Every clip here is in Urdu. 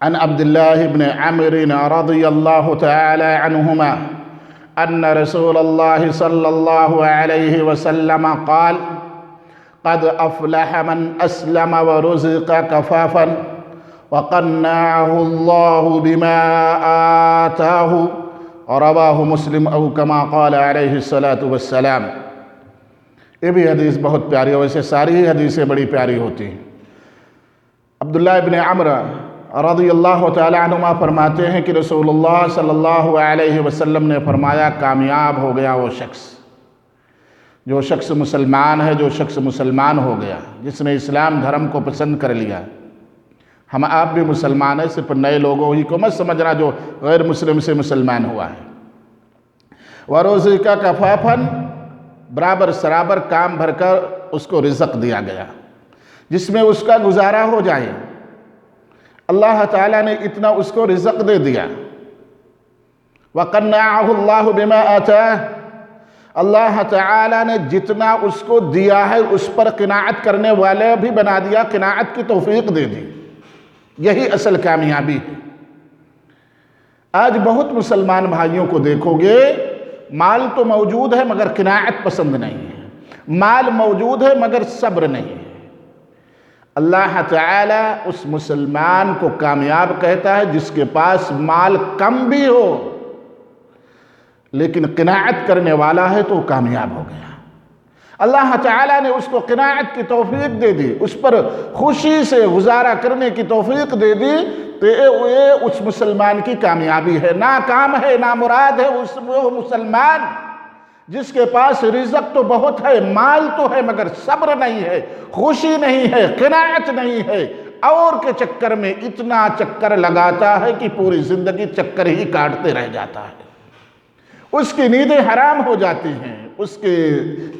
عن عبد الله بن عمرو رضي الله تعالى عنهما أن رسول الله صلى الله عليه وسلم قال: قد أفلح من أسلم ورزق كفافا وقنعه الله بما آتاه، رواه مسلم او کما قال علیہ الصلاۃ والسلام۔ یہ بھی حدیث بہت پیاری ہے، ویسے ساری ہی حدیثیں بڑی پیاری ہوتی ہیں۔ عبداللہ ابن عمرو رضی اللہ تعالی عنہما فرماتے ہیں کہ رسول اللہ صلی اللہ علیہ وسلم نے فرمایا، کامیاب ہو گیا وہ شخص، جو شخص مسلمان ہے، جو شخص مسلمان ہو گیا، جس نے اسلام دھرم کو پسند کر لیا۔ ہم آپ بھی مسلمان ہیں، صرف نئے لوگوں ہی کو مت سمجھنا جو غیر مسلم سے مسلمان ہوا ہے۔ وَرُزِقَ كَفَافًا، برابر سرابر کام بھر کر اس کو رزق دیا گیا جس میں اس کا گزارا ہو جائے۔ اللہ تعالیٰ نے اتنا اس کو رزق دے دیا۔ وَقَنَّعَهُ اللَّهُ بِمَا آتَاهُ، اللہ تعالیٰ نے جتنا اس کو دیا ہے اس پر قناعت کرنے والے بھی بنا دیا، قناعت کی توفیق دے دی۔ یہی اصل کامیابی ہے۔ آج بہت مسلمان بھائیوں کو دیکھو گے، مال تو موجود ہے مگر قناعت پسند نہیں ہے، مال موجود ہے مگر صبر نہیں ہے۔ اللہ تعالیٰ اس مسلمان کو کامیاب کہتا ہے جس کے پاس مال کم بھی ہو لیکن قناعت کرنے والا ہے تو وہ کامیاب ہو گیا۔ اللہ تعالیٰ نے اس کو قناعت کی توفیق دے دی، اس پر خوشی سے گزارا کرنے کی توفیق دے دی، تو یہ اس مسلمان کی کامیابی ہے۔ ناکام ہے، نامراد ہے وہ مسلمان جس کے پاس رزق تو بہت ہے، مال تو ہے مگر صبر نہیں ہے، خوشی نہیں ہے، قناعت نہیں ہے، اور کے چکر میں اتنا چکر لگاتا ہے کہ پوری زندگی چکر ہی کاٹتے رہ جاتا ہے۔ اس کی نیندیں حرام ہو جاتی ہیں، اس کے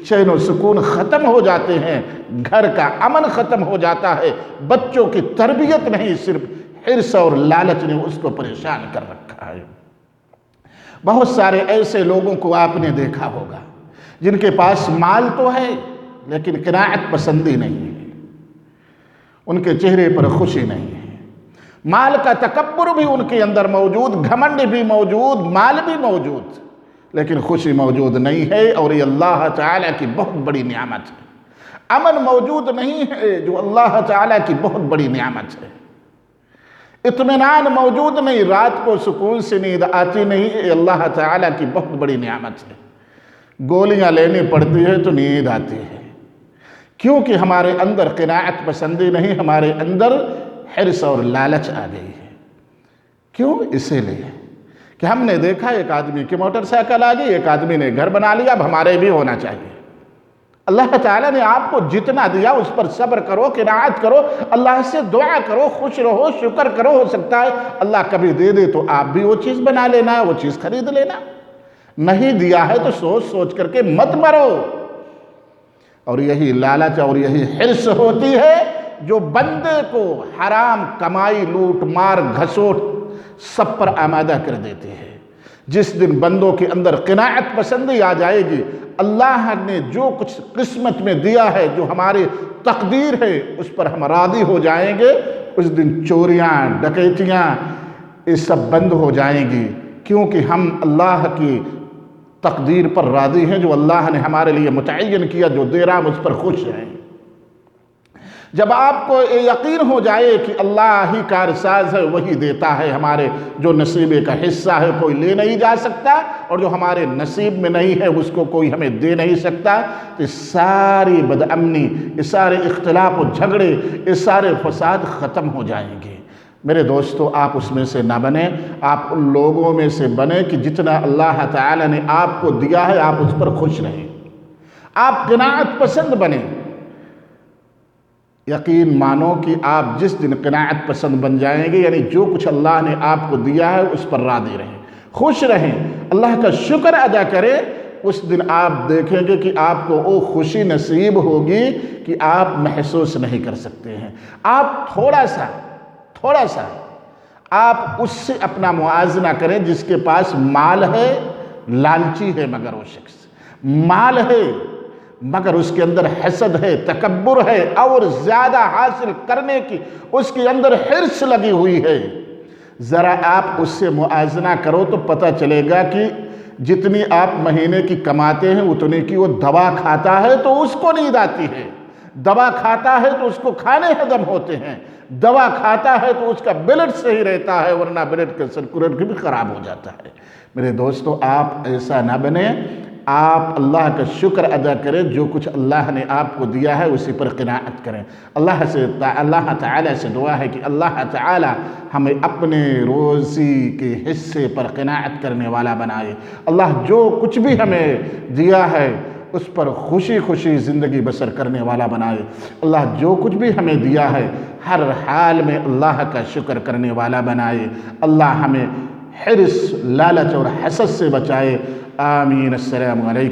چین و سکون ختم ہو جاتے ہیں، گھر کا امن ختم ہو جاتا ہے، بچوں کی تربیت نہیں، صرف حرص اور لالچ نے اس کو پریشان کر رکھا ہے۔ بہت سارے ایسے لوگوں کو آپ نے دیکھا ہوگا جن کے پاس مال تو ہے لیکن قناعت پسندی نہیں ہے، ان کے چہرے پر خوشی نہیں ہے، مال کا تکبر بھی ان کے اندر موجود، گھمنڈ بھی موجود، مال بھی موجود، لیکن خوشی موجود نہیں ہے، اور یہ اللہ تعالیٰ کی بہت بڑی نعمت ہے۔ امن موجود نہیں ہے جو اللہ تعالیٰ کی بہت بڑی نعمت ہے۔ اطمینان موجود نہیں، رات کو سکون سے نیند آتی نہیں، یہ اللہ تعالیٰ کی بہت بڑی نعمت ہے۔ گولیاں لینی پڑتی ہے تو نیند آتی ہے، کیونکہ ہمارے اندر قناعت پسندی نہیں، ہمارے اندر حرص اور لالچ آ گئی ہے۔ کیوں؟ اسی لیے کہ ہم نے دیکھا ایک آدمی کی موٹر سائیکل آ گئی، ایک آدمی نے گھر بنا لیا، اب ہمارے بھی ہونا چاہیے۔ اللہ تعالیٰ نے آپ کو جتنا دیا اس پر صبر کرو، قناعت کرو، اللہ سے دعا کرو، خوش رہو، شکر کرو، ہو سکتا ہے اللہ کبھی دے دے تو آپ بھی وہ چیز بنا لینا، وہ چیز خرید لینا۔ نہیں دیا ہے تو سوچ سوچ کر کے مت مرو۔ اور یہی لالچ اور یہی حرص ہوتی ہے جو بندے کو حرام کمائی، لوٹ مار، گھسوٹ سب پر آمادہ کر دیتے ہیں۔ جس دن بندوں کے اندر قناعت پسندی آ جائے گی، اللہ نے جو کچھ قسمت میں دیا ہے، جو ہماری تقدیر ہے، اس پر ہم راضی ہو جائیں گے، اس دن چوریاں، ڈکیتیاں یہ سب بند ہو جائیں گی، کیونکہ ہم اللہ کی تقدیر پر راضی ہیں، جو اللہ نے ہمارے لیے متعین کیا، جو دے رہا ہم اس پر خوش ہیں۔ جب آپ کو یقین ہو جائے کہ اللہ ہی کارساز ہے، وہی دیتا ہے، ہمارے جو نصیبے کا حصہ ہے کوئی لے نہیں جا سکتا، اور جو ہمارے نصیب میں نہیں ہے اس کو کوئی ہمیں دے نہیں سکتا، تو یہ ساری بدامنی، یہ سارے اختلاف و جھگڑے، یہ سارے فساد ختم ہو جائیں گے۔ میرے دوستو، آپ اس میں سے نہ بنیں، آپ ان لوگوں میں سے بنیں کہ جتنا اللہ تعالیٰ نے آپ کو دیا ہے آپ اس پر خوش رہیں، آپ قناعت پسند بنیں۔ یقین مانو کہ آپ جس دن قناعت پسند بن جائیں گے، یعنی جو کچھ اللہ نے آپ کو دیا ہے اس پر راضی رہیں، خوش رہیں، اللہ کا شکر ادا کریں، اس دن آپ دیکھیں گے کہ آپ کو وہ خوشی نصیب ہوگی کہ آپ محسوس نہیں کر سکتے ہیں۔ آپ تھوڑا سا آپ اس سے اپنا موازنہ کریں جس کے پاس مال ہے، لالچی ہے مگر وہ شخص، مال ہے مگر اس کے اندر حسد ہے، تکبر ہے، اور زیادہ حاصل کرنے کی اس کے اندر حرص لگی ہوئی ہے، ذرا آپ اس سے موازنہ کرو تو پتہ چلے گا کہ جتنی آپ مہینے کی کماتے ہیں اتنی کی وہ دوا کھاتا ہے تو اس کو نیند آتی ہے، دوا کھاتا ہے تو اس کو کھانے ہضم ہوتے ہیں، دوا کھاتا ہے تو اس کا بلڈ صحیح رہتا ہے، ورنہ بلڈ کا سرکولیٹ بھی خراب ہو جاتا ہے۔ میرے دوستو، آپ ایسا نہ بنیں، آپ اللہ کا شکر ادا کریں، جو کچھ اللہ نے آپ کو دیا ہے اسی پر قناعت کریں۔ اللہ تعالیٰ سے دعا ہے کہ اللہ تعالیٰ ہمیں اپنے روزی کے حصے پر قناعت کرنے والا بنائے۔ اللہ جو کچھ بھی ہمیں دیا ہے اس پر خوشی خوشی زندگی بسر کرنے والا بنائے۔ اللہ جو کچھ بھی ہمیں دیا ہے ہر حال میں اللہ کا شکر کرنے والا بنائے۔ اللہ ہمیں حرص، لالچ اور حسد سے بچائے۔ آمین۔ السلام علیکم۔